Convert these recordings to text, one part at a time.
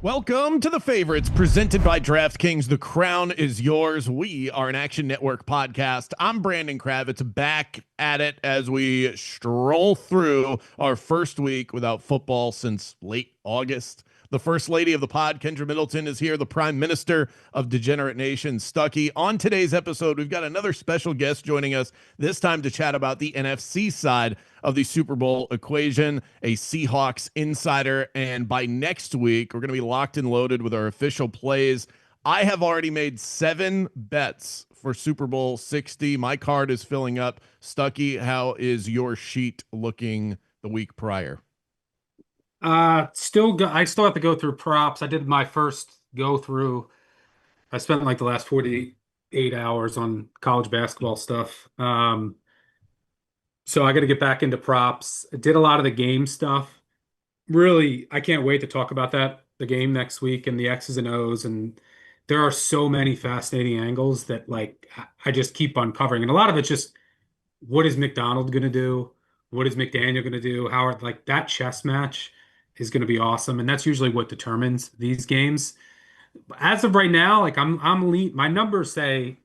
Welcome to The Favorites, presented by DraftKings. The crown is yours. We are an Action Network podcast. I'm Brandon Kravitz, back at it as we stroll through our first week without football since late August. The first lady of the pod, Kendra Middleton, is here, the prime minister of Degenerate Nation, Stuckey. On today's episode, we've got another special guest joining us, this time to chat about the NFC side of the Super Bowl equation, a Seahawks insider. And by next week, we're going to be locked and loaded with our official plays. I have already made 7 bets for Super Bowl 60. My card is filling up. Stuckey, how is your sheet looking the week prior? I still have to go through props. I did my first go through. I spent like the last 48 hours on college basketball stuff. So I got to get back into props. I did a lot of the game stuff. Really, I can't wait to talk about the game next week and the X's and O's. And there are so many fascinating angles that I just keep uncovering. And a lot of it's just, what is McDonald going to do? What is McDaniel going to do? That chess match is going to be awesome, and that's usually what determines these games. As of right now, I'm lean. My numbers say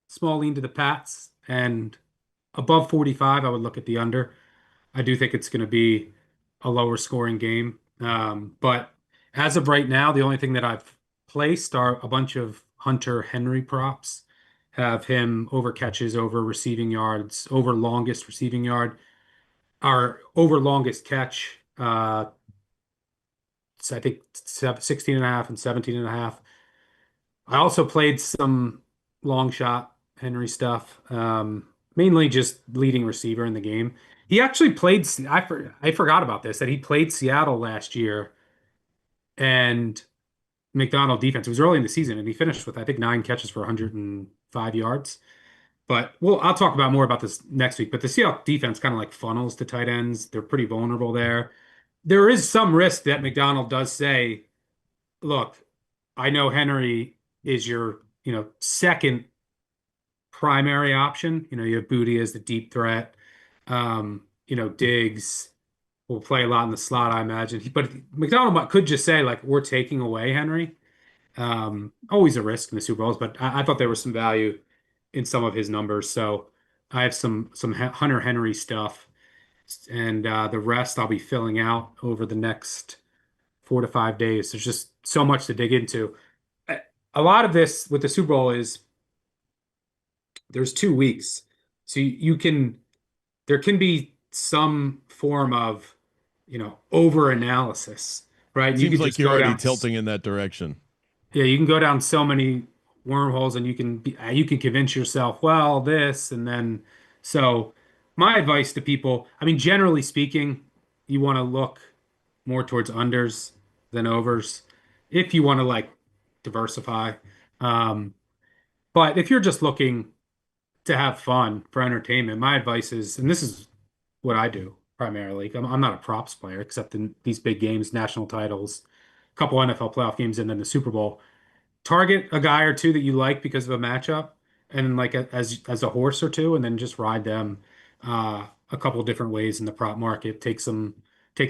small lean to the Pats, and above 45, I would look at the under. I do think it's going to be a lower scoring game, but as of right now, the only thing that I've placed are a bunch of Hunter Henry props. Have him over catches, over receiving yards, over longest receiving yard, or over longest catch. So I think 16 and a half and 17 and a half. I also played some long shot Henry stuff, mainly just leading receiver in the game. He actually played, I forgot about this, that he played Seattle last year and McDonald defense. It was early in the season and he finished with, I think, 9 catches for 105 yards. But I'll talk about more about this next week. But the Seattle defense kind of like funnels to tight ends. They're pretty vulnerable there. There is some risk that McDonald does say, look, I know Henry is your, second primary option. You have Booty as the deep threat. Diggs will play a lot in the slot, I imagine. But McDonald could just say, we're taking away Henry. Always a risk in the Super Bowls, but I thought there was some value in some of his numbers. So I have some Hunter Henry stuff. And the rest I'll be filling out over the next 4 to 5 days. There's just so much to dig into. A lot of this with the Super Bowl is there's 2 weeks. So there can be some form of, over analysis, right? Seems like you're already tilting in that direction. Yeah, you can go down so many wormholes and you can convince yourself, well, this, and then, so my advice to people, generally speaking, you want to look more towards unders than overs if you want to diversify. But if you're just looking to have fun for entertainment, my advice is, and this is what I do primarily. I'm not a props player except in these big games, national titles, a couple NFL playoff games, and then the Super Bowl. Target a guy or two that you like because of a matchup, and as a horse or two, and then just ride them a couple different ways in the prop market. Take some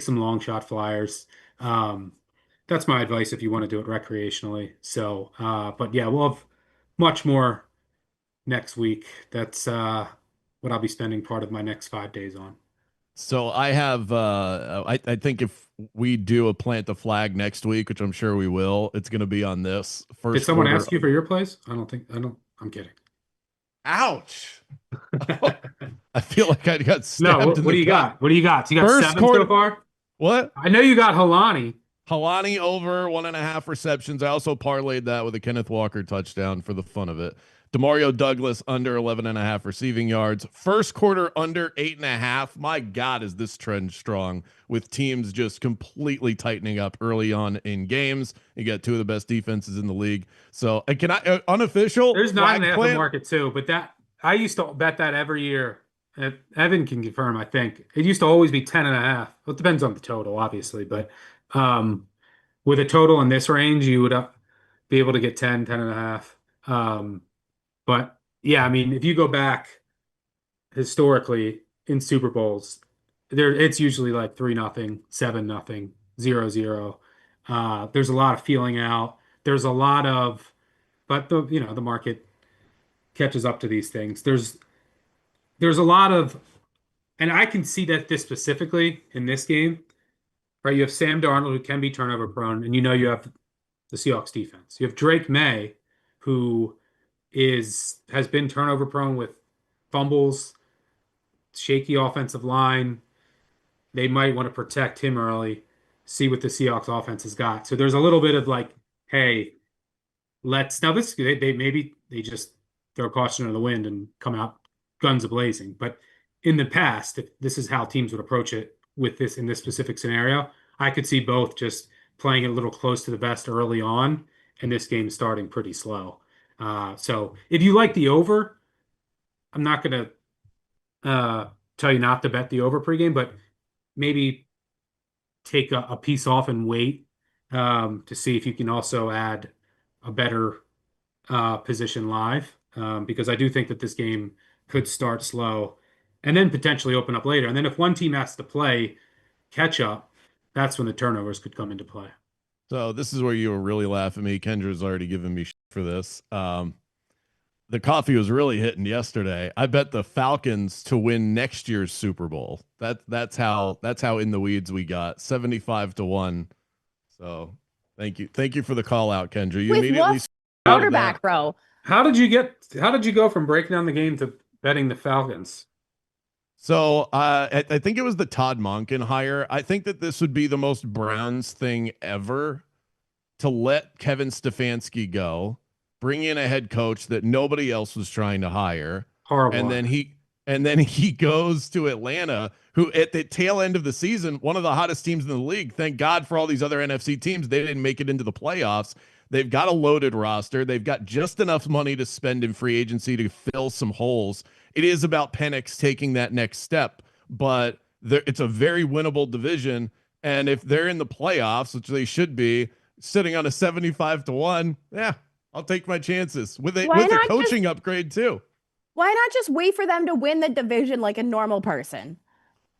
long shot flyers. That's my advice if you want to do it recreationally. So, but yeah, we'll have much more next week. That's what I'll be spending part of my next 5 days on. So I have, I think if we do a plant the flag next week, which I'm sure we will, it's going to be on this first. Did someone ask you for your plays? I'm kidding. Ouch. I feel like I got stabbed. No, what do you got? What do you got? So you got first 7 so far? What? I know you got Halani. Halani over 1.5 receptions. I also parlayed that with a Kenneth Walker touchdown for the fun of it. Demario Douglas under 11.5 receiving yards. First quarter under 8.5. My God, is this trend strong with teams just completely tightening up early on in games. You got 2 of the best defenses in the league. So unofficial. There's 9.5 in market too, but that I used to bet that every year Evan can confirm, I think. It used to always be 10 and a half. Well, it depends on the total, obviously, but with a total in this range, you would be able to get 10, 10 and a half. But yeah, I mean, if you go back historically in Super Bowls, it's usually like 3-0, 7-0, 0-0. There's a lot of feeling out. There's a lot of, but the market catches up to these things. There's a lot of, and I can see that this specifically in this game, right? You have Sam Darnold who can be turnover prone, and you have the Seahawks defense. You have Drake May, who has been turnover prone with fumbles, shaky offensive line. They might want to protect him early, see what the Seahawks offense has got. So there's a little bit of like, hey, let's now this they maybe they just throw caution to the wind and come out guns a-blazing. But in the past, if this is how teams would approach it with this in this specific scenario, I could see both just playing it a little close to the vest early on, and this game starting pretty slow. So if you like the over, I'm not gonna tell you not to bet the over pregame, but maybe take a piece off and wait to see if you can also add a better position live because I do think that this game could start slow and then potentially open up later. And then if one team has to play catch up, that's when the turnovers could come into play. So this is where you were really laughing at me. Kendra's already given me shit for this. The coffee was really hitting yesterday. I bet the Falcons to win next year's Super Bowl. That's how in the weeds we got 75-1. So thank you for the call out, Kendra. You With immediately what started that. quarterback, bro? How did you go from breaking down the game to betting the Falcons? So I think it was the Todd Monken hire. I think that this would be the most Browns thing ever to let Kevin Stefanski go, bring in a head coach that nobody else was trying to hire, Horrible. and then he goes to Atlanta, who at the tail end of the season, one of the hottest teams in the league. Thank God for all these other NFC teams. They didn't make it into the playoffs. They've got a loaded roster. They've got just enough money to spend in free agency to fill some holes. It is about Penix taking that next step, but it's a very winnable division. And if they're in the playoffs, which they should be, sitting on a 75-1, yeah, I'll take my chances with Why a not coaching upgrade too. Why not just wait for them to win the division like a normal person?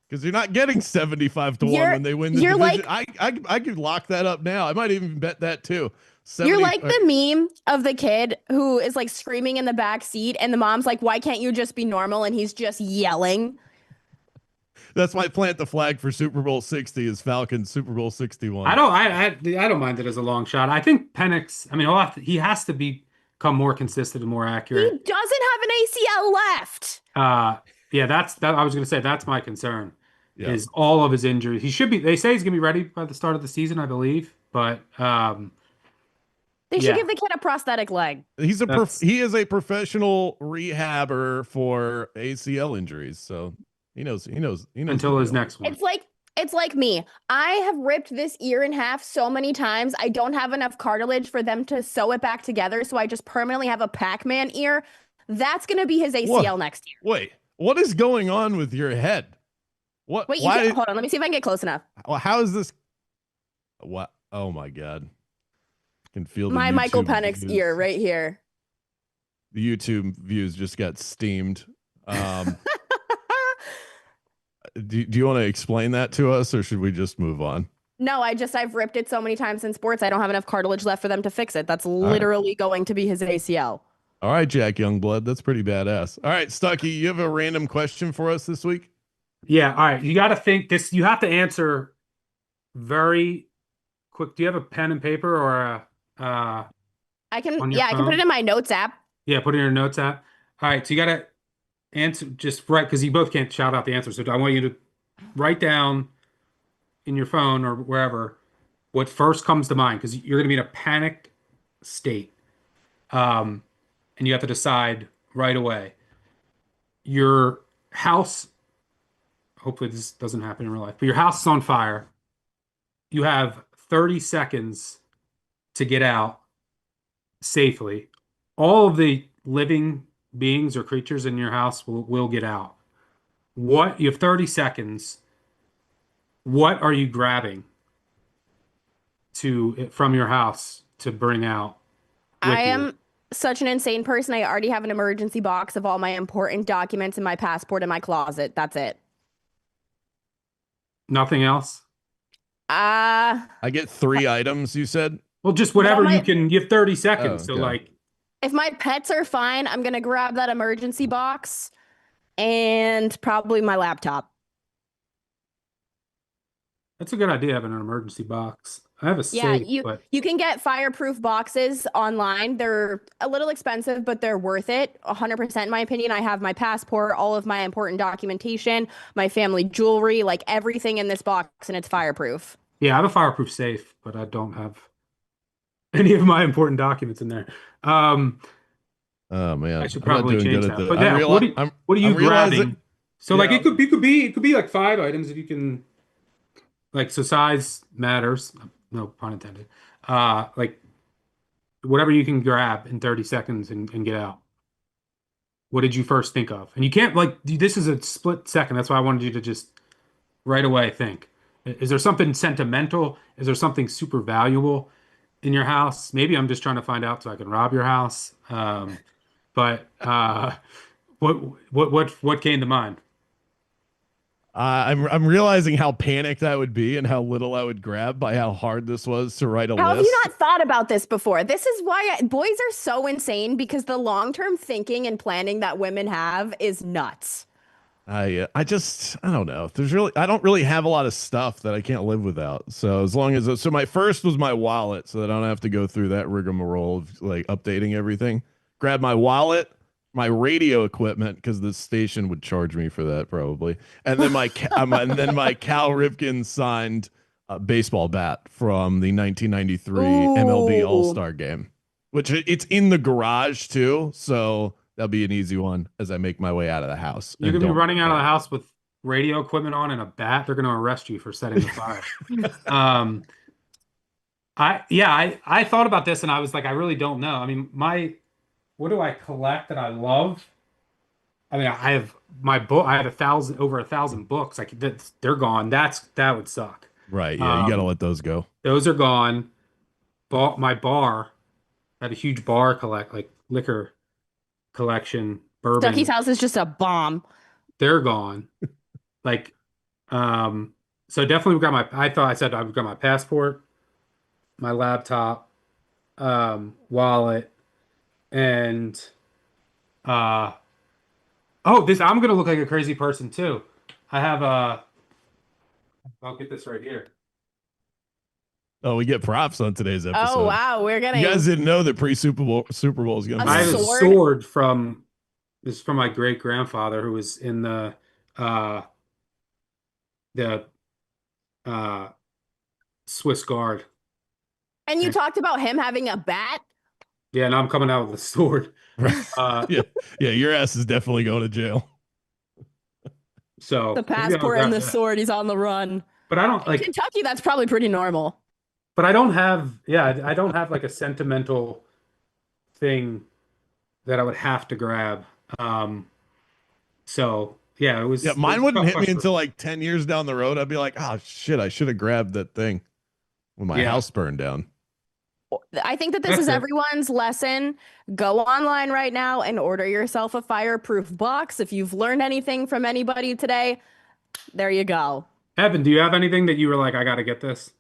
Because you're not getting 75-1 You're when they win the you're division. like I could lock that up now. I might even bet that too. you're 70 like the meme of the kid who is like screaming in the back seat and the mom's like, "Why can't you just be normal?" and he's just yelling. That's my plant the flag for Super Bowl 60 is Falcons Super Bowl 61. I don't mind it as a long shot. I think Penix, I mean, he has to become more consistent and more He accurate. doesn't have an ACL left. Yeah, that I was gonna say that's my concern. Yeah. Is all of his injuries. He should be they say he's gonna be ready by the start of the season, I believe. But They should yeah, give the kid a prosthetic leg. that's He is a professional rehabber for ACL injuries, so he knows the until his deal. next one. It's like me. I have ripped this ear in half so many times. I don't have enough cartilage for them to sew it back together, so I just permanently have a Pac-Man ear. That's going to be his What? ACL next year. Wait, what is going on with your head? What? Wait, you Why? can't hold on. Let me see if I can get close enough. How is this? What? Oh my God! I can feel the My Michael YouTube Penix views. ear right here. The YouTube views just got steamed. Do you want to explain that to us, or should we just move on? No, I've ripped it so many times in sports. I don't have enough cartilage left for them to fix it. That's All right. literally going to be his ACL. All right, Jack Youngblood. That's pretty badass. All right, Stuckey, you have a random question for us this week? Yeah, all right. You got to think this. You have to answer very quick. Do you have a pen and paper or I can, on your yeah, I can put it phone? in my notes app. Yeah, put it in your notes app. All right, so you got to answer just right because you both can't shout out the answer. So I want you to write down in your phone or wherever what first comes to mind because you're going to be in a panicked state, and you have to decide right away. Your house. Hopefully, this doesn't happen in real life, but your house is on fire. You have 30 seconds to get out safely. All of the living beings or creatures in your house will get out. What you have 30 seconds. What are you grabbing from your house to bring out with I you? am such an insane person. I already have an emergency box of all my important documents and my passport in my closet. That's it. Nothing else? I get 3 items, you said? Well, just Well, whatever you my can. You have 30 Oh, seconds. So okay. like, if my pets are fine, I'm gonna grab that emergency box and probably my laptop. that's a good idea having an emergency box. I have a Yeah, safe, but you can get fireproof boxes online. They're a little expensive, but they're worth it. 100% in my opinion. I have my passport, all of my important documentation, my family jewelry, like everything in this box, and it's fireproof. yeah, I have a fireproof safe, but I don't have any of my important documents in there. Um, Oh I man, should I'm not probably doing good change at that. the. But yeah, what are you I'm realizing. grabbing? So like Yeah. it could be like 5 items if you can, like, so size matters. No pun intended. Like whatever you can grab in 30 seconds and get out. What did you first think of? And you can't, like, this is a split second. That's why I wanted you to just right away think. Is there something sentimental? Is there something super valuable in your house? Maybe I'm just trying to find out so I can rob your house. But what what came to mind? I'm realizing how panicked I would be and how little I would grab by how hard this was to write a How have you list. not thought about this before? This is why boys are so insane because the long-term thinking and planning that women have is nuts. I just I don't know. I don't really have a lot of stuff that I can't live without. So as long as my first was my wallet, so that I don't have to go through that rigmarole of like updating everything. Grab my wallet, my radio equipment because the station would charge me for that probably, and then and then my Cal Ripken signed baseball bat from the 1993 MLB All Ooh. Star game, which it's in the garage too. So that'll be an easy one as I make my way out of the house. You're gonna be running out of the house with radio equipment on and a bat. They're gonna arrest you for setting the fire. um, I thought about this and I was like, I really don't know. I mean, what do I collect that I love? I mean, I have my book. I have over 1,000 books. Like they're gone. That would suck. Right. Yeah. You got to Um, let those go. those are gone. My bar I had a huge bar like liquor collection, Stuckey's bourbon. house is just a bomb. They're gone. Like, so definitely we got I thought I said I've got my passport, my laptop, wallet, and uh oh, I'm gonna look like a crazy person too. I have I'll get this right here. Oh, we get props on today's episode. Oh wow, we're getting. You guys didn't know that Super Bowl is going to be. I have a sword? sword this is from my great grandfather who was in uh the Swiss Guard. And you talked about him having a bat? Yeah, and I'm coming out with a sword. Yeah, your ass is definitely going to jail. So The maybe I'll passport grab and the that. sword, he's on the run. But I don't In like. Kentucky, that's probably pretty normal. But I don't have. Yeah, I don't have like a sentimental thing that I would have to grab. So yeah, it was. Yeah, It mine was a wouldn't tough hit me question. until like 10 years down the road. I'd be like, oh shit, I should have grabbed that thing when my Yeah. house burned down. I think that this That's is it. everyone's lesson. Go online right now and order yourself a fireproof box. If you've learned anything from anybody today, there you go. Evan, do you have anything that you were like, I got to get this?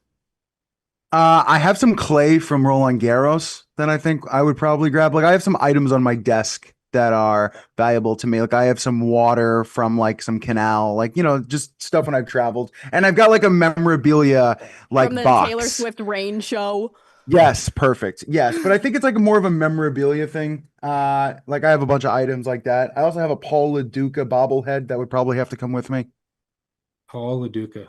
I have some clay from Roland Garros that I think I would probably grab. Like I have some items on my desk that are valuable to me. Like I have some water from like some canal, like, just stuff when I've traveled. And I've got like a memorabilia like From the box. Taylor Swift rain show. Yes, perfect. Yes, but I think it's like more of a memorabilia thing. Like I have a bunch of items like that. I also have a Paul LaDuca bobblehead that would probably have to come with me. Paul LaDuca.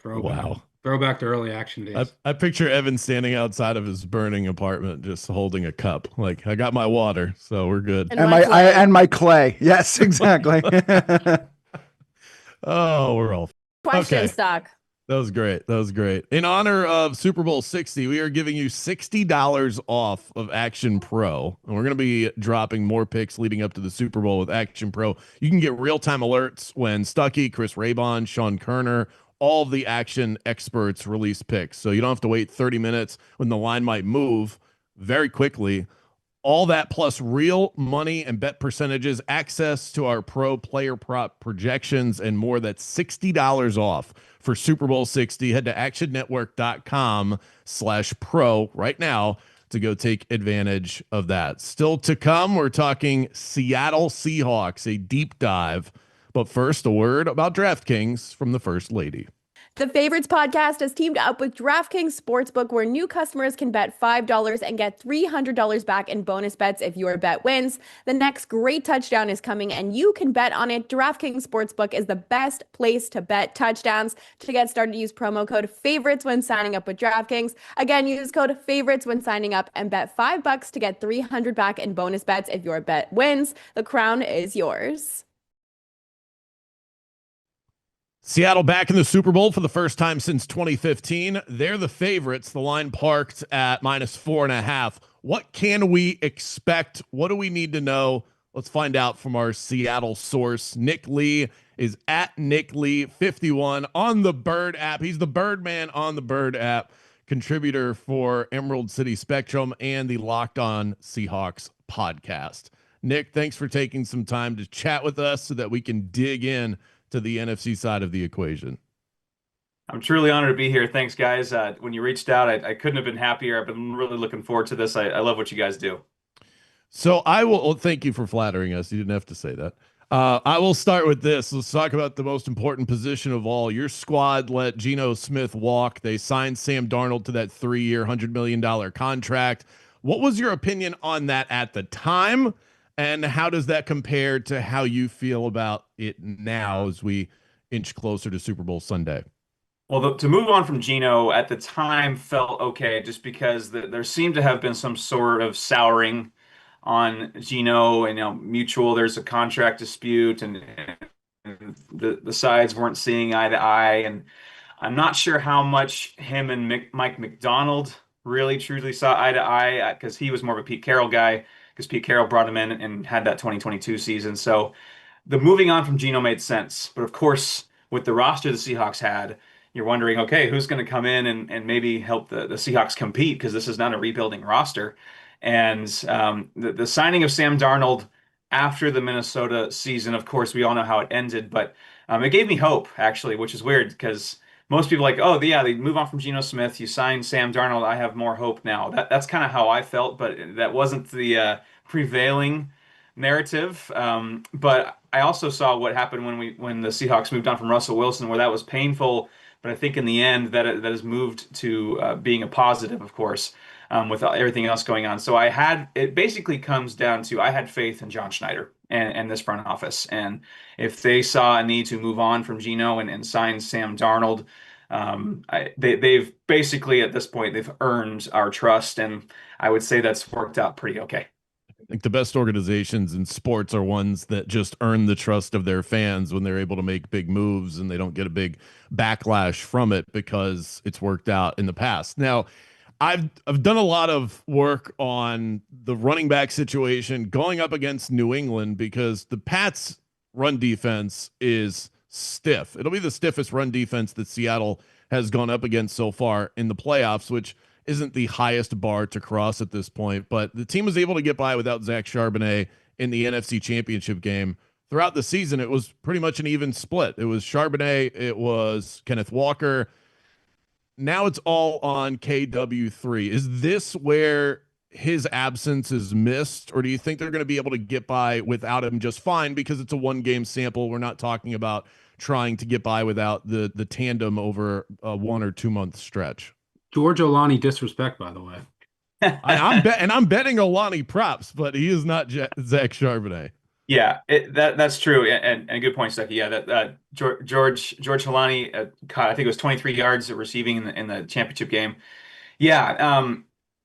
Wow. Throwback to early action days. I picture Evan standing outside of his burning apartment just holding a cup. Like, I got my water, so we're good. And my clay. And my clay. Yes, exactly. Oh, we're all Question, okay. Stock. That was great. That was great. In honor of Super Bowl 60, we are giving you $60 off of Action Pro. And we're going to be dropping more picks leading up to the Super Bowl with Action Pro. You can get real-time alerts when Stuckey, Chris Raybon, Sean Kerner, all of the action experts release picks. So you don't have to wait 30 minutes when the line might move very quickly. All that plus real money and bet percentages, access to our pro player prop projections, and more. That's $60 off for Super Bowl 60. Head to actionnetwork.com/pro right now to go take advantage of that. Still to come, we're talking Seattle Seahawks, a deep dive. But first, a word about DraftKings from the First Lady. The Favorites podcast has teamed up with DraftKings Sportsbook, where new customers can bet $5 and get $300 back in bonus bets if your bet wins. The next great touchdown is coming, and you can bet on it. DraftKings Sportsbook is the best place to bet touchdowns. To get started, use promo code FAVORITES when signing up with DraftKings. Again, use code FAVORITES when signing up and bet $5 to get $300 back in bonus bets if your bet wins. The crown is yours. Seattle back in the Super Bowl for the first time since 2015. They're the favorites. The line parked at -4.5. What can we expect? What do we need to know? Let's find out from our Seattle source. Nick Lee is at Nick Lee 51 on the Bird app. He's the Birdman on the Bird app, contributor for Emerald City Spectrum and the Locked On Seahawks podcast. Nick, thanks for taking some time to chat with us so that we can dig in to the NFC side of the equation. I'm truly honored to be here. Thanks, guys. When you reached out, I couldn't have been happier. I've been really looking forward to this. I love what you guys do. So I will thank you for flattering us. You didn't have to say that. I will start with this. Let's talk about the most important position of all. Your squad let Geno Smith walk. They signed Sam Darnold to that 3-year, $100 million contract. What was your opinion on that at the time? And how does that compare to how you feel about it now as we inch closer to Super Bowl Sunday? Well, to move on from Geno at the time felt okay, just because there seemed to have been some sort of souring on Geno, and mutual. There's a contract dispute, and the sides weren't seeing eye to eye, and I'm not sure how much him and Mike McDonald really truly saw eye to eye, because he was more of a Pete Carroll guy, because Pete Carroll brought him in and had that 2022 season. So the moving on from Geno made sense. But of course, with the roster the Seahawks had, you're wondering, okay, who's going to come in and maybe help the Seahawks compete, because this is not a rebuilding roster. And the signing of Sam Darnold after the Minnesota season, of course, we all know how it ended, but it gave me hope, actually, which is weird, because most people are like, oh, yeah, they move on from Geno Smith, you sign Sam Darnold, I have more hope now. That's kind of how I felt, but that wasn't the prevailing narrative. But I also saw what happened when the Seahawks moved on from Russell Wilson, where that was painful. But I think in the end that has moved to being a positive, of course, with everything else going on. So it basically comes down to, I had faith in John Schneider and this front office. And if they saw a need to move on from Geno and sign Sam Darnold, they've basically at this point, they've earned our trust. And I would say that's worked out pretty okay. I think the best organizations in sports are ones that just earn the trust of their fans when they're able to make big moves and they don't get a big backlash from it because it's worked out in the past. Now, I've done a lot of work on the running back situation going up against New England, because the Pats' run defense is stiff. It'll be the stiffest run defense that Seattle has gone up against so far in the playoffs, which isn't the highest bar to cross at this point. But the team was able to get by without Zach Charbonnet in the NFC Championship game. Throughout the season, it was pretty much an even split. It was Charbonnet, it was Kenneth Walker. Now it's all on KW3. Is this where his absence is missed, or do you think they're going to be able to get by without him just fine, because it's a one-game sample? We're not talking about trying to get by without the tandem over a 1 or 2 month stretch. George Olani disrespect, by the way. I'm betting Olani props, but he is not Zach Charbonnet. Yeah, that's true, and a good point, Stuckey. Yeah, that George Holani caught, I think it was 23 yards receiving in the championship game. Yeah,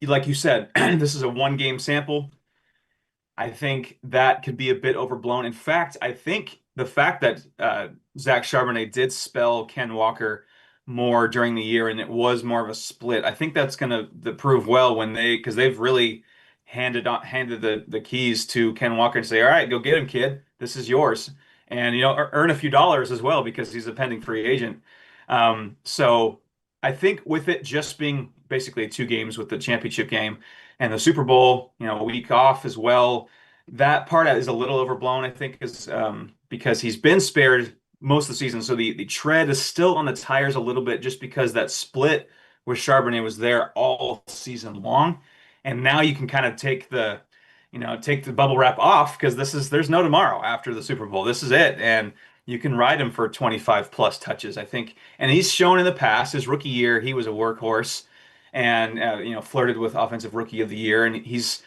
like you said, this is a one-game sample. I think that could be a bit overblown. In fact, I think the fact that Zach Charbonnet did spell Ken Walker more during the year, and it was more of a split. I think that's going to prove well when because they've really handed the keys to Ken Walker and say, all right, go get him, kid. This is yours. And, earn a few dollars as well because he's a pending free agent. So I think with it just being basically 2 games with the championship game and the Super Bowl, a week off as well, that part is a little overblown, I think, is because he's been spared most of the season. So the tread is still on the tires a little bit just because that split with Charbonnet was there all season long. And now you can kind of take the bubble wrap off because there's no tomorrow after the Super Bowl. This is it. And you can ride him for 25 plus touches, I think. And he's shown in the past, his rookie year, he was a workhorse and, flirted with Offensive Rookie of the Year. And he's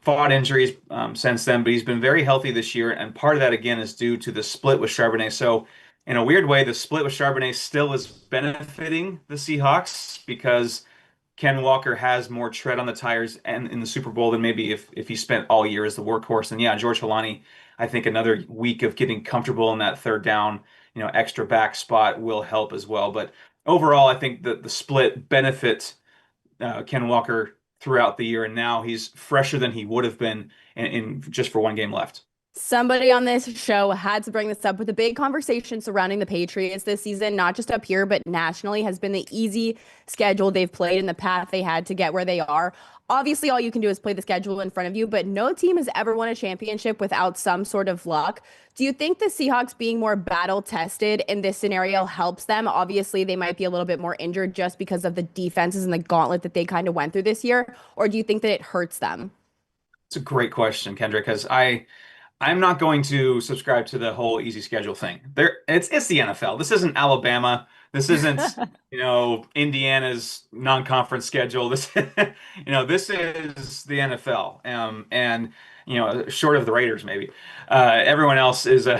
fought injuries since then, but he's been very healthy this year. And part of that, again, is due to the split with Charbonnet. So, in a weird way, the split with Charbonnet still is benefiting the Seahawks because Ken Walker has more tread on the tires and in the Super Bowl than maybe if he spent all year as the workhorse. And yeah, George Holani, I think another week of getting comfortable in that third down, extra back spot will help as well. But overall, I think that the split benefits Ken Walker throughout the year, and now he's fresher than he would have been in just for 1 game left. Somebody on this show had to bring this up with the big conversation surrounding the Patriots this season, not just up here, but nationally, has been the easy schedule they've played and the path they had to get where they are. Obviously, all you can do is play the schedule in front of you, but no team has ever won a championship without some sort of luck. Do you think the Seahawks being more battle tested in this scenario helps them? Obviously, they might be a little bit more injured just because of the defenses and the gauntlet that they kind of went through this year, or do you think that it hurts them? It's a great question, Kendra, because I'm not going to subscribe to the whole easy schedule thing. It's the NFL. This isn't Alabama. This isn't, Indiana's non-conference schedule. This is the NFL. And short of the Raiders, maybe. Everyone else is they're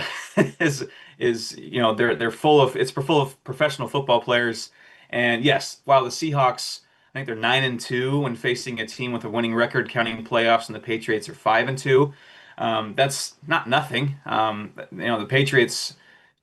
full of professional football players. And yes, while the Seahawks, I think they're 9-2 when facing a team with a winning record, counting playoffs, and the Patriots are 5-2. That's not nothing. The Patriots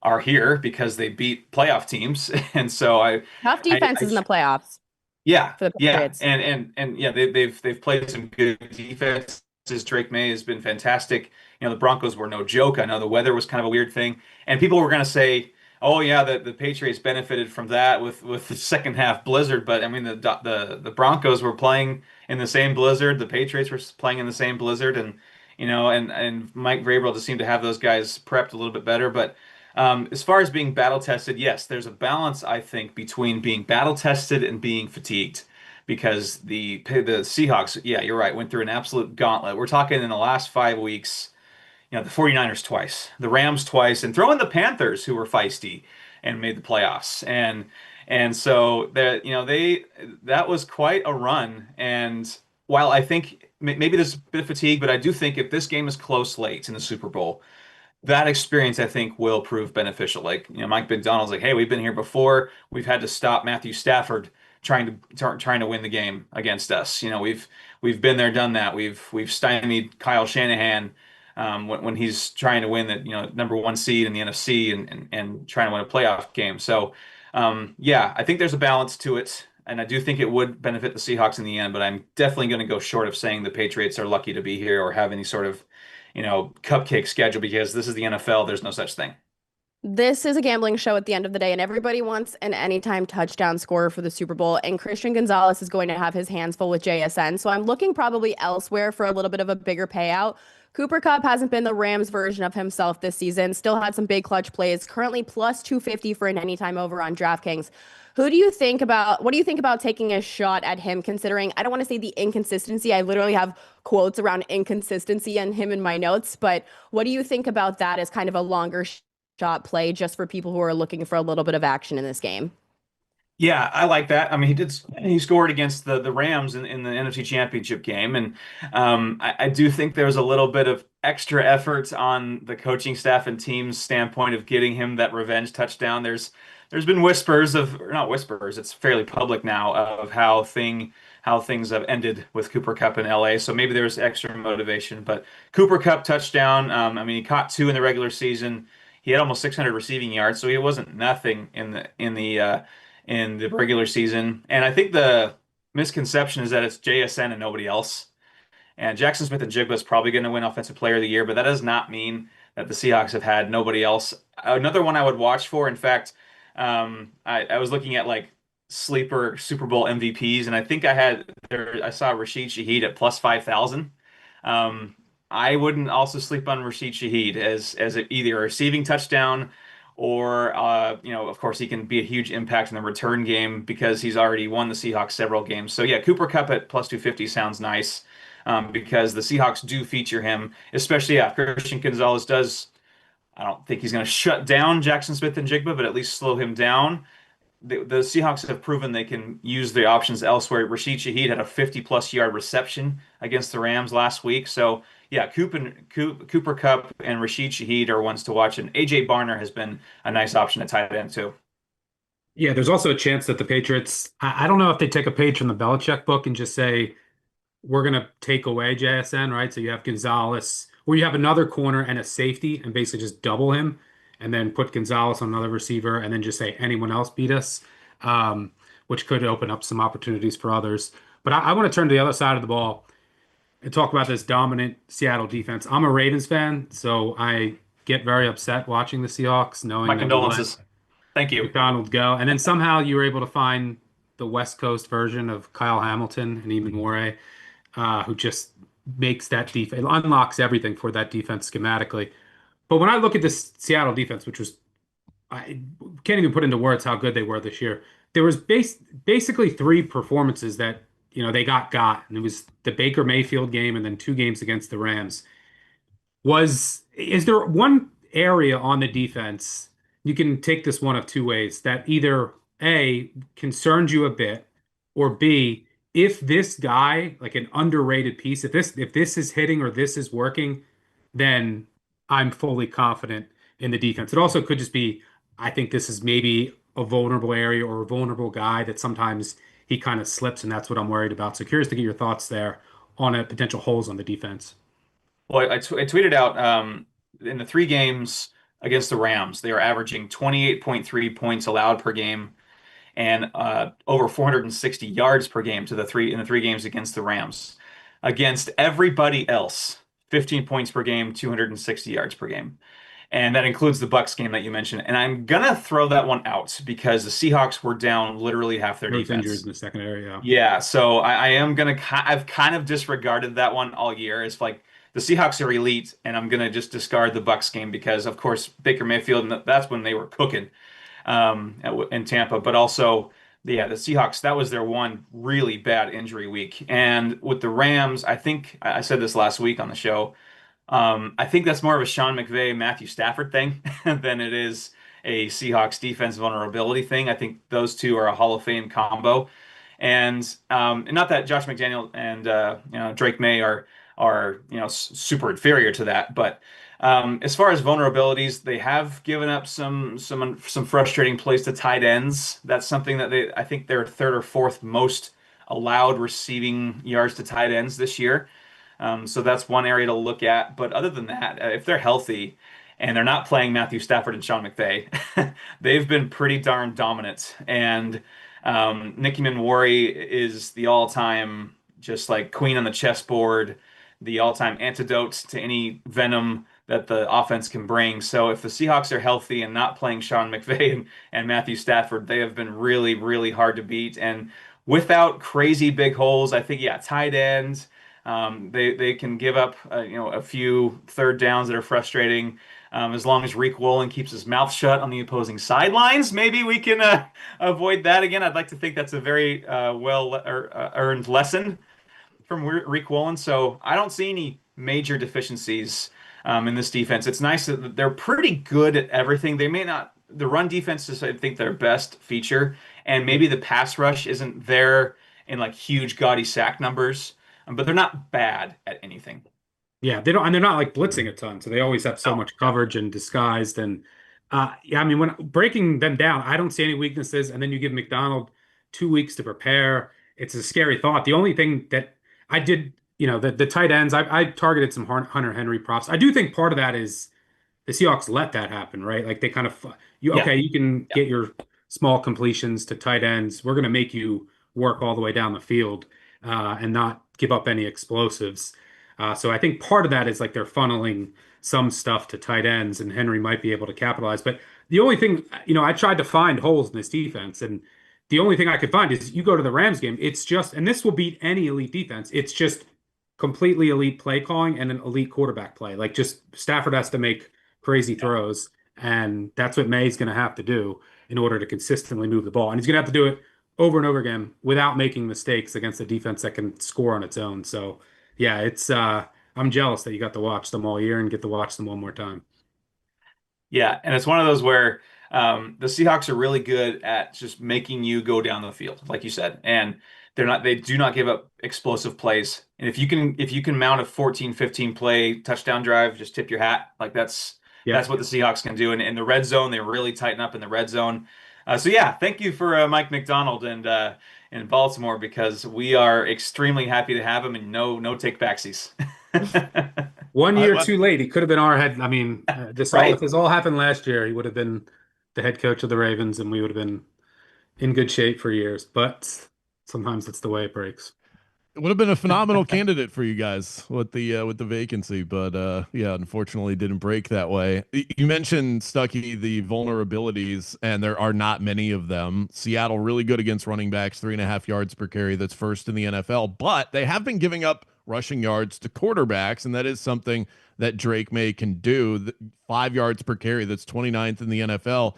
are here because they beat playoff teams, and so tough defenses in the playoffs. Yeah, for the Patriots. and yeah, they've played some good defenses. Drake May has been fantastic. The Broncos were no joke. I know the weather was kind of a weird thing, and people were going to say, "Oh yeah, the Patriots benefited from that with the second half blizzard." But I mean, the Broncos were playing in the same blizzard. The Patriots were playing in the same blizzard, and and Mike Vrabel just seemed to have those guys prepped a little bit better. But as far as being battle tested, yes, there's a balance, I think, between being battle tested and being fatigued. Because the Seahawks, yeah, you're right, went through an absolute gauntlet. We're talking in the last 5 weeks, the 49ers twice, the Rams twice, and throw in the Panthers, who were feisty and made the playoffs. And so that was quite a run. And while I think maybe there's a bit of fatigue, but I do think if this game is close late in the Super Bowl, that experience I think will prove beneficial. Like, Mike McDonald's like, hey, we've been here before. We've had to stop Matthew Stafford trying to win the game against us. We've been there, done that. We've stymied Kyle Shanahan when he's trying to win the #1 seed in the NFC and trying to win a playoff game. So yeah, I think there's a balance to it. And I do think it would benefit the Seahawks in the end, but I'm definitely going to go short of saying the Patriots are lucky to be here or have any sort of, cupcake schedule because this is the NFL. There's no such thing. This is a gambling show at the end of the day, and everybody wants an anytime touchdown scorer for the Super Bowl, and Christian Gonzalez is going to have his hands full with JSN, so I'm looking probably elsewhere for a little bit of a bigger payout. Cooper Kupp hasn't been the Rams version of himself this season, still had some big clutch plays, currently plus 250 for an anytime over on DraftKings. What do you think about taking a shot at him, considering, I don't want to say the inconsistency, I literally have quotes around inconsistency and him in my notes, but what do you think about that as kind of a longer shot play just for people who are looking for a little bit of action in this game? Yeah, I like that. I mean, he scored against the Rams in the NFC Championship game, and I do think there's a little bit of extra effort on the coaching staff and team's standpoint of getting him that revenge touchdown. There's been whispers or not whispers, it's fairly public now of how things have ended with Cooper Kupp in LA. So maybe there's extra motivation. But Cooper Kupp touchdown. I mean, he caught 2 in the regular season. He had almost 600 receiving yards, so he wasn't nothing in in the regular season. And I think the misconception is that it's JSN and nobody else. And Jackson Smith and Jigba is probably going to win Offensive Player of the Year, but that does not mean that the Seahawks have had nobody else. Another one I would watch for, in fact, I was looking at like sleeper Super Bowl MVPs, and I think I saw Rashid Shaheed at plus 5,000. I wouldn't also sleep on Rashid Shaheed as either a receiving touchdown or of course he can be a huge impact in the return game because he's already won the Seahawks several games. So yeah, Cooper Kupp at plus 250 sounds nice because the Seahawks do feature him, especially Christian Gonzalez does. I don't think he's going to shut down Jackson Smith and Jigba, but at least slow him down. The Seahawks have proven they can use the options elsewhere. Rashid Shaheed had a 50-plus yard reception against the Rams last week. So, yeah, Cooper Kupp and Rashid Shaheed are ones to watch. And A.J. Barner has been a nice option at tight end, too. Yeah, there's also a chance that the Patriots, I don't know if they take a page from the Belichick book and just say, we're going to take away JSN, right? So you have Gonzalez, or you have another corner and a safety and basically just double him and then put Gonzalez on another receiver and then just say anyone else beat us, which could open up some opportunities for others. But I want to turn to the other side of the ball and talk about this dominant Seattle defense. I'm a Ravens fan, so I get very upset watching the Seahawks, knowing My that condolences. Thank you. McDonald go. And then somehow you were able to find the West Coast version of Kyle Hamilton and Eamon Moore, who just makes that defense, unlocks everything for that defense schematically. But when I look at this Seattle defense, which was, I can't even put into words how good they were this year. There was basically three performances that, they got, and it was the Baker Mayfield game and then two games against the Rams. Is there one area on the defense, you can take this one of two ways, that either A, concerns you a bit, or B, if this guy, like an underrated piece, if this is hitting or this is working, then I'm fully confident in the defense. It also could just be, I think this is maybe a vulnerable area or a vulnerable guy that sometimes he kind of slips, and that's what I'm worried about. So curious to get your thoughts there on a potential holes on the defense. Well, I tweeted out in the three games against the Rams, they are averaging 28.3 points allowed per game and over 460 yards per game in the three games against the Rams. Against everybody else, 15 points per game, 260 yards per game. And that includes the Bucs game that you mentioned. And I'm gonna throw that one out because the Seahawks were down literally half their Both defense. injuries in the second area. Yeah, so I've kind of disregarded that one all year. It's like the Seahawks are elite, and I'm gonna just discard the Bucs game because, of course, Baker Mayfield, and that's when they were cooking in Tampa. But also, yeah, the Seahawks, that was their one really bad injury week. And with the Rams, I think I said this last week on the show. I think that's more of a Sean McVay, Matthew Stafford thing than it is a Seahawks defense vulnerability thing. I think those two are a Hall of Fame combo. And not that Josh McDaniel and Drake May are super inferior to that, but as far as vulnerabilities, they have given up some frustrating plays to tight ends. That's something that I think they're third or fourth most allowed receiving yards to tight ends this year. So that's one area to look at. But other than that, if they're healthy and they're not playing Matthew Stafford and Sean McVay, they've been pretty darn dominant. And Nikki Minwari is the all-time just like queen on the chessboard, the all-time antidote to any venom that the offense can bring. So if the Seahawks are healthy and not playing Sean McVay and Matthew Stafford, they have been really, really hard to beat. And without crazy big holes, I think, yeah, tight ends. They can give up a few third downs that are frustrating. As long as Reek Woolen keeps his mouth shut on the opposing sidelines, maybe we can avoid that again. I'd like to think that's a very well earned lesson from Reek Woolen. So I don't see any major deficiencies in this defense. It's nice that they're pretty good at everything. They may not. The run defense is, I think, their best feature, and maybe the pass rush isn't there in like huge gaudy sack numbers. But they're not bad at anything. Yeah, they don't, and they're not like blitzing a ton, so they always have so much coverage and disguised. And yeah, I mean, when breaking them down, I don't see any weaknesses. And then you give McDonald 2 weeks to prepare. It's a scary thought. The only thing that I did, the tight ends, I targeted some Hunter Henry props. I do think part of that is the Seahawks let that happen, right? Like they kind of, you can get your small completions to tight ends. We're going to make you work all the way down the field and not give up any explosives. So I think part of that is like they're funneling some stuff to tight ends, and Henry might be able to capitalize. But the only thing, I tried to find holes in this defense, and the only thing I could find is you go to the Rams game, it's just, and this will beat any elite defense, it's just completely elite play calling and an elite quarterback play. Like, just Stafford has to make crazy throws, and that's what May's going to have to do in order to consistently move the ball. And he's going to have to do it over and over again without making mistakes against a defense that can score on its own. So, yeah, I'm jealous that you got to watch them all year and get to watch them one more time. Yeah, and it's one of those where the Seahawks are really good at just making you go down the field, like you said, and they do not give up explosive plays. And if you can mount a 14, 15 play touchdown drive, just tip your hat. Like that's what the Seahawks can do. And in the red zone, they really tighten up in the red zone. So yeah, thank you for Mike McDonald and in Baltimore, because we are extremely happy to have him, and no take backsies. 1 year too late. He could have been our head. I mean, if this all happened last year, he would have been the head coach of the Ravens, and we would have been in good shape for years. But sometimes it's the way it breaks. It would have been a phenomenal candidate for you guys with the vacancy, but yeah, unfortunately didn't break that way. You mentioned, Stuckey, the vulnerabilities, and there are not many of them. Seattle really good against running backs, 3.5 yards per carry. That's first in the NFL, but they have been giving up rushing yards to quarterbacks, and that is something that Drake May can do. 5 yards per carry, that's 29th in the NFL.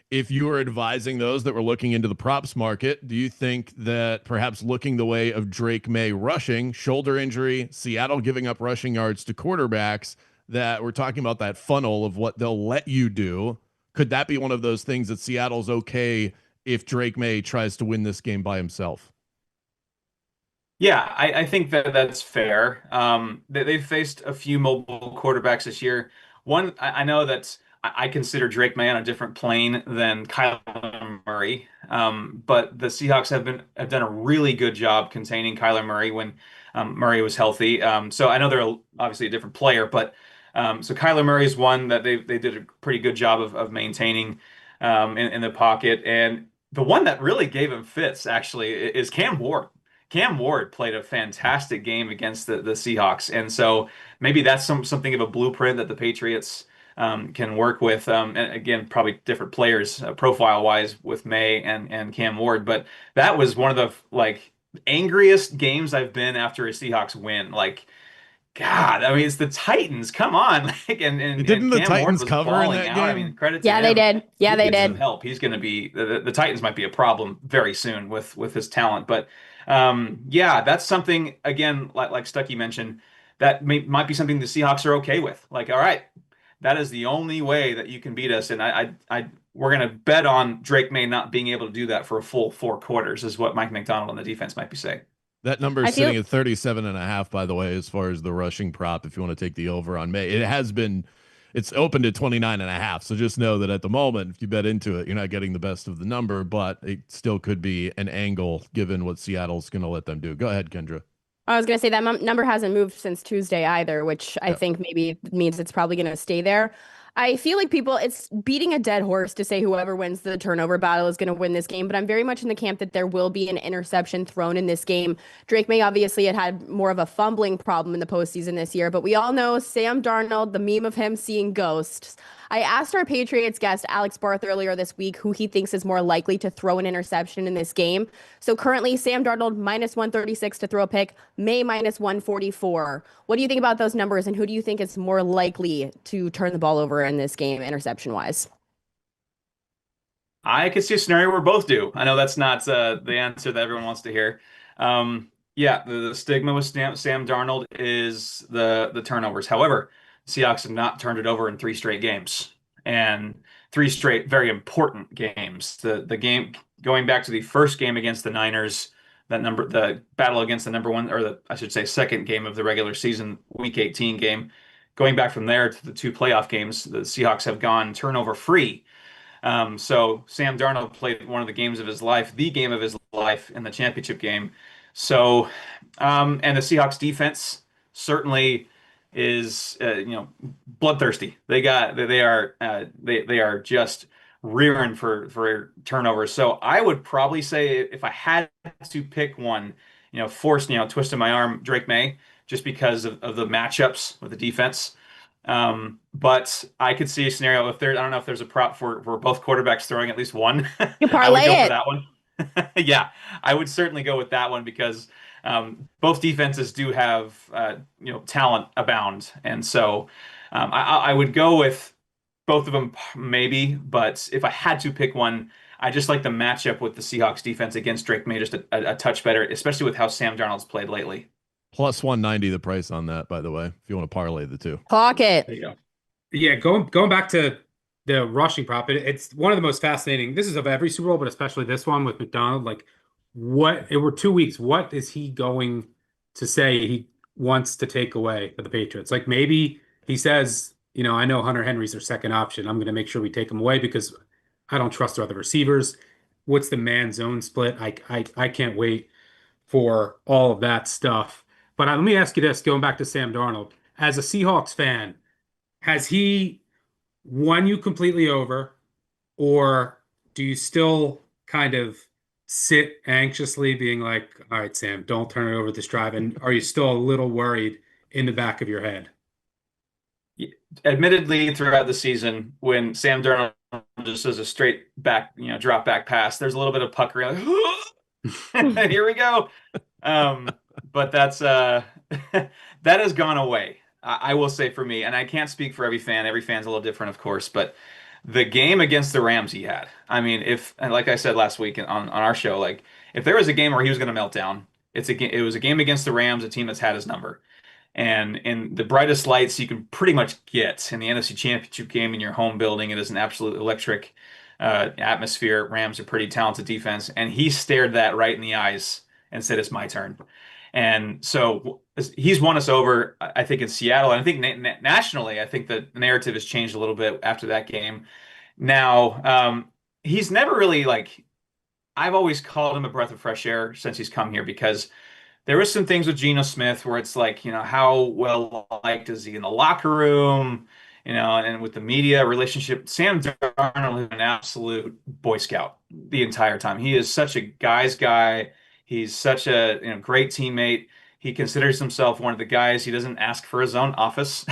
If you were advising those that were looking into the props market, do you think that perhaps looking the way of Drake May rushing, shoulder injury, Seattle giving up rushing yards to quarterbacks, that we're talking about that funnel of what they'll let you do, could that be one of those things that Seattle's okay if Drake May tries to win this game by himself? Yeah, I think that that's fair. They've faced a few mobile quarterbacks this year. One, I know that I consider Drake May on a different plane than Kyler Murray, but the Seahawks have done a really good job containing Kyler Murray when Murray was healthy. So I know they're obviously a different player, but so Kyler Murray is one that they did a pretty good job of maintaining in the pocket, and the one that really gave him fits actually is Cam Ward. Cam Ward played a fantastic game against the Seahawks, and so maybe that's something of a blueprint that the Patriots can work with. And again, probably different players profile-wise with May and Cam Ward, but that was one of the angriest games I've been after a Seahawks win. Like, God, I mean, it's the Titans. Come on, Didn't the Cam Titans Ward was cover in balling that out. game? I mean, credit to Yeah, they him. did. Yeah, He they needs some did. help. He's going to be the Titans might be a problem very soon with his talent. But yeah, that's something again, like Stuckey mentioned, that might be something the Seahawks are okay with. Like, all right, that is the only way that you can beat us, and we're going to bet on Drake May not being able to do that for a full 4 quarters, is what Mike McDonald and the defense might be saying. That number is sitting at 37.5, by the way, as far as the rushing prop, if you want to take the over on May. It's opened at 29.5. So just know that at the moment, if you bet into it, you're not getting the best of the number, but it still could be an angle given what Seattle's going to let them do. Go ahead, Kendra. I was going to say that number hasn't moved since Tuesday either, which I think maybe means it's probably going to stay there. I feel like it's beating a dead horse to say whoever wins the turnover battle is going to win this game, but I'm very much in the camp that there will be an interception thrown in this game. Drake May obviously had more of a fumbling problem in the postseason this year, but we all know Sam Darnold, the meme of him seeing ghosts. I asked our Patriots guest, Alex Barth, earlier this week who he thinks is more likely to throw an interception in this game. So currently, Sam Darnold -136 to throw a pick, May -144. What do you think about those numbers, and who do you think is more likely to turn the ball over in this game, interception-wise? I could see a scenario where both do. I know that's not the answer that everyone wants to hear. Yeah, the stigma with Sam Darnold is the turnovers. However, Seahawks have not turned it over in 3 straight games, and 3 straight very important games. The game going back to the first game against the Niners, the battle against the number 1, or I should say second game of the regular season, Week 18 game. Going back from there to the 2 playoff games, the Seahawks have gone turnover free. So Sam Darnold played one of the games of his life, the game of his life in the championship game. So, and the Seahawks defense certainly is bloodthirsty. They are just rearing for turnovers. So I would probably say if I had to pick one, twisting my arm, Drake May, just because of the matchups with the defense. But I could see a scenario if there, I don't know if there's a prop for both quarterbacks throwing at least one. You I would parlay go for it. that one. Yeah, I would certainly go with that one because both defenses do have talent abound, and so I would go with both of them maybe. But if I had to pick one, I just like the matchup with the Seahawks defense against Drake May just a touch better, especially with how Sam Darnold's played lately. Plus 190 the price on that, by the way, if you want to parlay the two. Pocket. There you go. Yeah, going back to the rushing prop, it's one of the most fascinating. This is of every Super Bowl, but especially this one with McDonald. Like, it were 2 weeks. What is he going to say he wants to take away for the Patriots? Like, maybe he says, I know Hunter Henry's their second option. I'm going to make sure we take him away because I don't trust their other receivers. What's the man zone split? I can't wait for all of that stuff. But let me ask you this, going back to Sam Darnold, as a Seahawks fan, has he won you completely over, or do you still kind of sit anxiously being like, all right, Sam, don't turn it over this drive? And are you still a little worried in the back of your head? Admittedly, throughout the season, when Sam Darnold just does a straight back, drop back pass, there's a little bit of puckering, like, here we go. But that's that has gone away. I will say for me, and I can't speak for every fan. Every fan's a little different, of course, but the game against the Rams he had. I mean, and like I said last week on our show, like if there was a game where he was going to melt down, it was a game against the Rams, a team that's had his number. And in the brightest lights you can pretty much get in the NFC Championship game in your home building, it is an absolute electric atmosphere. Rams are pretty talented defense, and he stared that right in the eyes and said, "It's my turn." And so he's won us over, I think, in Seattle. And I think nationally, I think the narrative has changed a little bit after that game. Now, he's never really I've always called him a breath of fresh air since he's come here because there was some things with Geno Smith where it's like, how well liked is he in the locker room, and with the media relationship. Sam Darnold is an absolute Boy Scout the entire time. He is such a guy's guy. He's such a great teammate. He considers himself one of the guys. He doesn't ask for his own office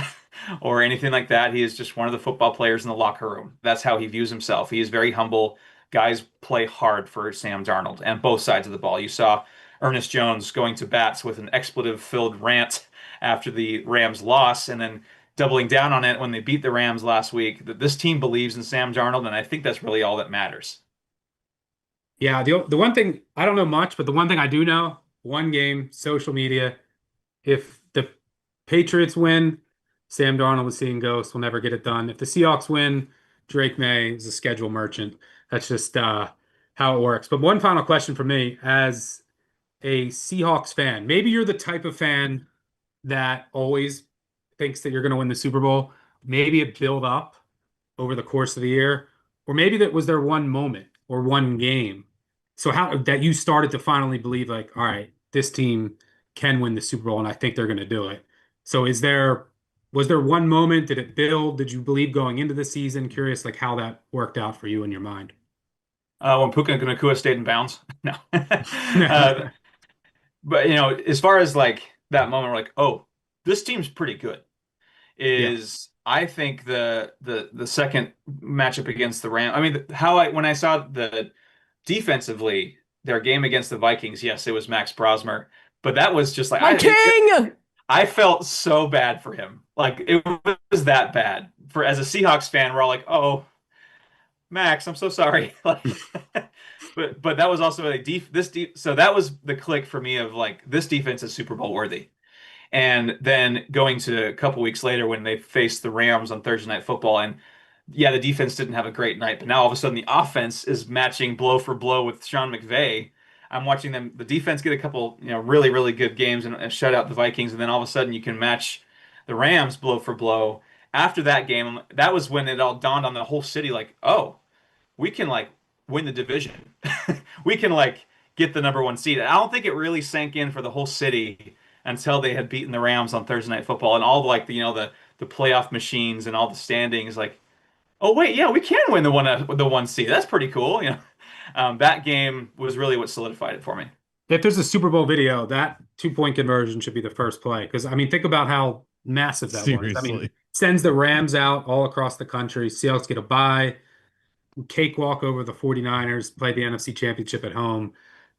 or anything like that. He is just one of the football players in the locker room. That's how he views himself. He is very humble. Guys play hard for Sam Darnold and both sides of the ball. You saw Ernest Jones going to bats with an expletive-filled rant after the Rams loss, and then doubling down on it when they beat the Rams last week. That this team believes in Sam Darnold, and I think that's really all that matters. Yeah, the one thing, I don't know much, but the one thing I do know, one game, social media, if the Patriots win, Sam Darnold is seeing ghosts, will never get it done. If the Seahawks win, Drake May is a schedule merchant. That's just how it works. But one final question for me, as a Seahawks fan, maybe you're the type of fan that always thinks that you're going to win the Super Bowl. Maybe it built up over the course of the year, or maybe that was there one moment or one game. So how that you started to finally believe like, all right, this team can win the Super Bowl and I think they're going to do it. So was there one moment? Did it build? Did you believe going into the season? Curious like how that worked out for you in your mind. When Puka Nacua stayed in bounds? No. But as far as that moment, we're like, oh, this team's pretty good. I think the second matchup against the Rams. I mean, when I saw the defensively their game against the Vikings, yes, it was Max Brosmer, but that was just like I felt so bad for him. Like it was that bad. As a Seahawks fan, we're all like, oh, Max, I'm so sorry. But that was also so that was the click for me of this defense is Super Bowl worthy. And then going to a couple weeks later when they faced the Rams on Thursday Night Football, and yeah, the defense didn't have a great night, but now all of a sudden the offense is matching blow for blow with Sean McVay. I'm watching the defense get a couple, really, really good games and shut out the Vikings, and then all of a sudden you can match the Rams blow for blow. After that game, that was when it all dawned on the whole city, oh, we can win the division. We can get the number one seed. I don't think it really sank in for the whole city until they had beaten the Rams on Thursday Night Football and all the playoff machines and all the standings. Oh wait, yeah, we can win the one seed. That's pretty cool. That game was really what solidified it for me. If there's a Super Bowl video, that 2-point conversion should be the first play. Because I mean, think about how massive that was. I mean, Seriously. sends the Rams out all across the country. Seahawks get a bye, cakewalk over the 49ers, play the NFC Championship at home,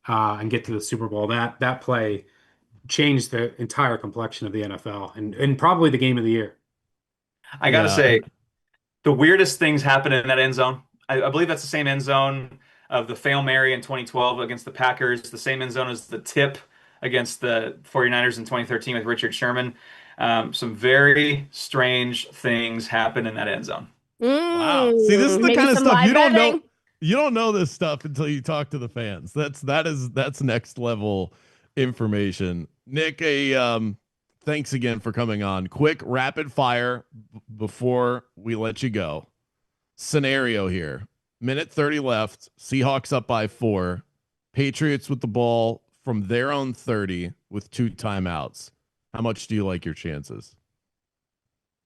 and get to the Super Bowl. That play changed the entire complexion of the NFL and probably the game of the year. I gotta Yeah. say, the weirdest things happen in that end zone. I believe that's the same end zone of the Fail Mary in 2012 against the Packers, the same end zone as the tip against the 49ers in 2013 with Richard Sherman. Some very strange things happen in that end zone. Wow. See, this is the Maybe kind of some stuff live you don't know. betting. You don't know this stuff until you talk to the fans. That's next level information. Nick, thanks again for coming on. Quick rapid fire before we let you go. Scenario here. Minute 30 left. Seahawks up by 4. Patriots with the ball from their own 30 with 2 timeouts. How much do you like your chances?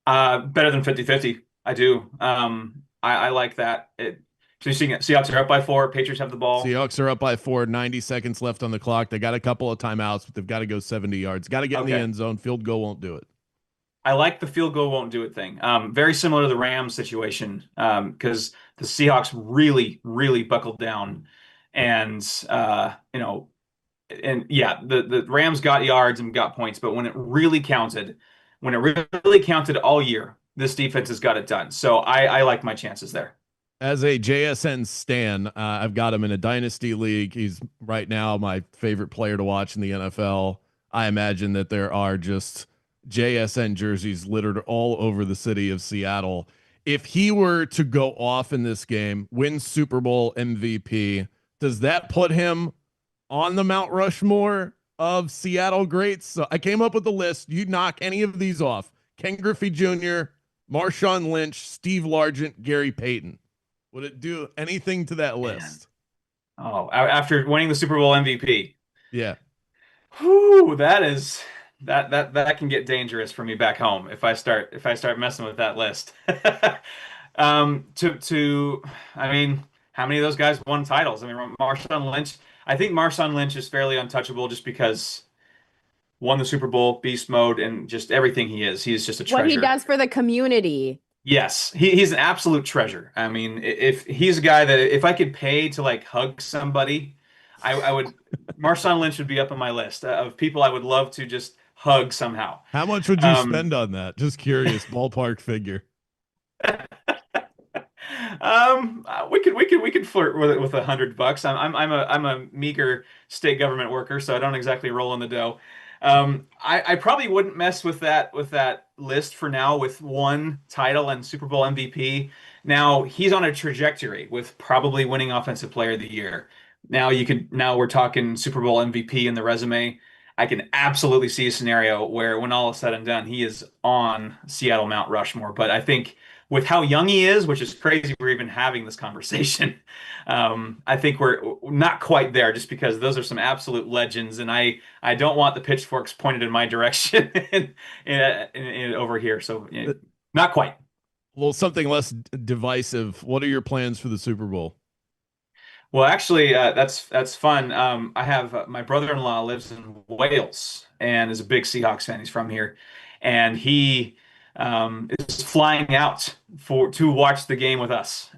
Better than 50-50. I do. I like that. So you see, Seahawks are up by 4. Patriots have the ball. Seahawks are up by 4. 90 seconds left on the clock. They got a couple of timeouts, but they've got to go 70 yards. Got to get in the end zone. Field goal won't do it. I like the field goal won't do it thing. Very similar to the Rams situation, because the Seahawks really, really buckled down, and the Rams got yards and got points, but when it really counted all year, this defense has got it done. So I like my chances there. As a JSN stan, I've got him in a dynasty league. He's right now my favorite player to watch in the NFL. I imagine that there are just JSN jerseys littered all over the city of Seattle. If he were to go off in this game, win Super Bowl MVP, does that put him on the Mount Rushmore of Seattle greats? So I came up with a list. You knock any of these off. Ken Griffey Jr., Marshawn Lynch, Steve Largent, Gary Payton. Would it do anything to that list? Oh, after winning the Super Bowl MVP. Yeah. Whew, that can get dangerous for me back home if I start messing with that list. I mean, how many of those guys won titles? I mean, Marshawn Lynch. I think Marshawn Lynch is fairly untouchable just because won the Super Bowl, beast mode, and just everything he is. He's just a treasure. What he does for the community. Yes, he's an absolute treasure. I mean, if he's a guy that if I could pay to like hug somebody, I would. Marshawn Lynch would be up on my list of people I would love to just hug somehow. How much would you spend on that? Just curious, ballpark figure. We could flirt with it with $100. I'm a meager state government worker, so I don't exactly roll in the dough. I probably wouldn't mess with that list for now with one title and Super Bowl MVP. Now he's on a trajectory with probably winning Offensive Player of the Year. Now we're talking Super Bowl MVP in the resume. I can absolutely see a scenario where when all is said and done, he is on Seattle Mount Rushmore. But I think with how young he is, which is crazy we're even having this conversation, I think we're not quite there just because those are some absolute legends. And I don't want the pitchforks pointed in my direction over here. So not quite. Well, something less divisive. What are your plans for the Super Bowl? Well, actually, that's fun. I have my brother-in-law lives in Wales and is a big Seahawks fan. He's from here, and he is flying out to watch the game with us.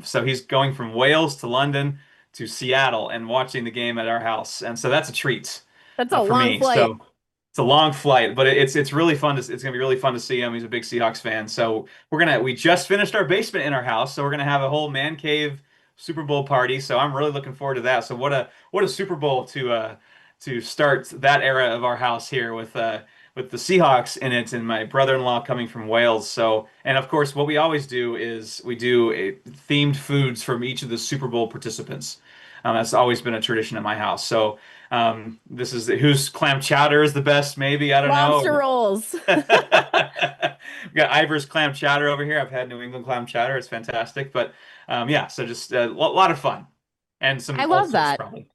So he's going from Wales to London to Seattle and watching the game at our house, and so that's a treat. That's a for long me. flight. So it's a long flight, but it's really fun. It's gonna be really fun to see him. He's a big Seahawks fan. So we just finished our basement in our house, so we're gonna have a whole man cave Super Bowl party. So I'm really looking forward to that. So what a Super Bowl to start that era of our house here with the Seahawks in it and my brother-in-law coming from Wales. So, and of course, what we always do is we do themed foods from each of the Super Bowl participants. That's always been a tradition at my house. So this is whose clam chowder is the best, maybe. I don't know. Lobster rolls. We've got Ivor's clam chowder over here. I've had New England clam chowder. It's fantastic. But yeah, so just a lot of fun. And some I love ulcers, that. probably.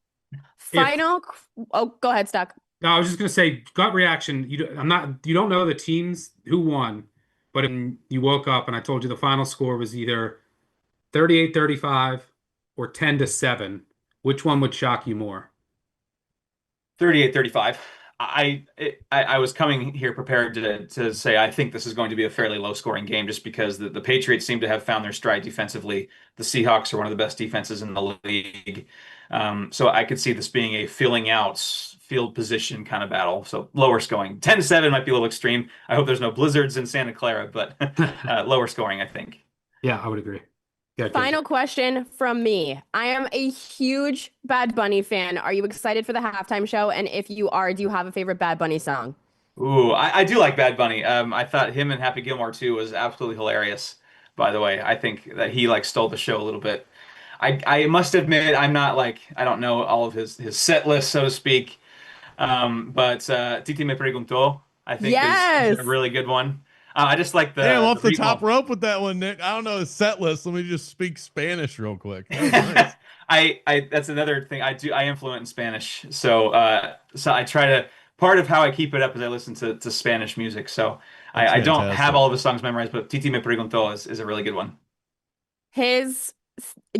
Oh, go ahead, Stuck. No, I was just gonna say gut reaction. You don't know the teams who won, but you woke up and I told you the final score was either 38-35 or 10-7, which one would shock you more? 38-35. I was coming here prepared to say I think this is going to be a fairly low scoring game just because the Patriots seem to have found their stride defensively. The Seahawks are one of the best defenses in the league. So I could see this being a filling out field position kind of battle. So lower scoring. 10-7 might be a little extreme. I hope there's no blizzards in Santa Clara, but lower scoring, I think. Yeah, I would agree. Yeah, Final question from me. I am a huge Bad Bunny fan. Are you excited for the halftime show? And if you are, do you have a favorite Bad Bunny song? Ooh, I do like Bad Bunny. I thought him and Happy Gilmore too was absolutely hilarious. By the way, I think that he like stole the show a little bit. I must admit I'm not like I don't know all of his set list so to speak. But Titi Me Preguntó I think is a really good one. I just like Damn, off the well, top rope with that one, Nick. I don't know his set list. Let me just speak Spanish real quick. Nice. I that's another thing I am fluent in Spanish. So I try to part of how I keep it up is I listen to Spanish music. So I don't have all of his songs memorized, but Titi Me Preguntó is a really good one.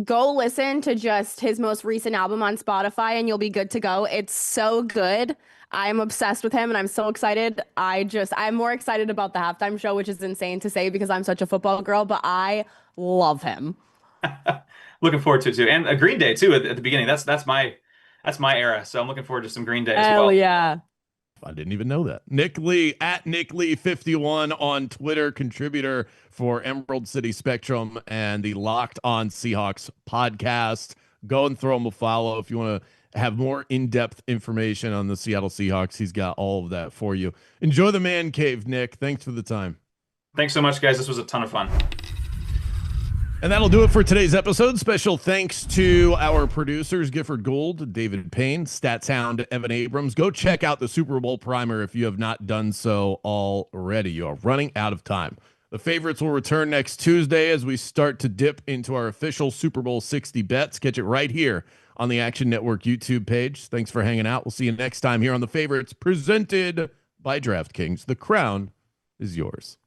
Go listen to just his most recent album on Spotify and you'll be good to go. It's so good. I'm obsessed with him and I'm so excited. I'm more excited about the halftime show, which is insane to say because I'm such a football girl, but I love him. Looking forward to it too. And a Green Day too at the beginning. That's my era. So I'm looking forward to some Green Day as well. Hell yeah. I didn't even know that. Nick Lee at Nick Lee 51 on Twitter, contributor for Emerald City Spectrum and the Locked On Seahawks podcast. Go and throw him a follow if you want to have more in-depth information on the Seattle Seahawks. He's got all of that for you. Enjoy the man cave, Nick. Thanks for the time. Thanks so much, guys. This was a ton of fun. And that'll do it for today's episode. Special thanks to our producers, Gifford Gould, David Payne, StatSound, Evan Abrams. Go check out the Super Bowl primer if you have not done so already. You are running out of time. The favorites will return next Tuesday as we start to dip into our official Super Bowl 60 bets. Catch it right here on the Action Network YouTube page. Thanks for hanging out. We'll see you next time here on the favorites presented by DraftKings. The crown is yours.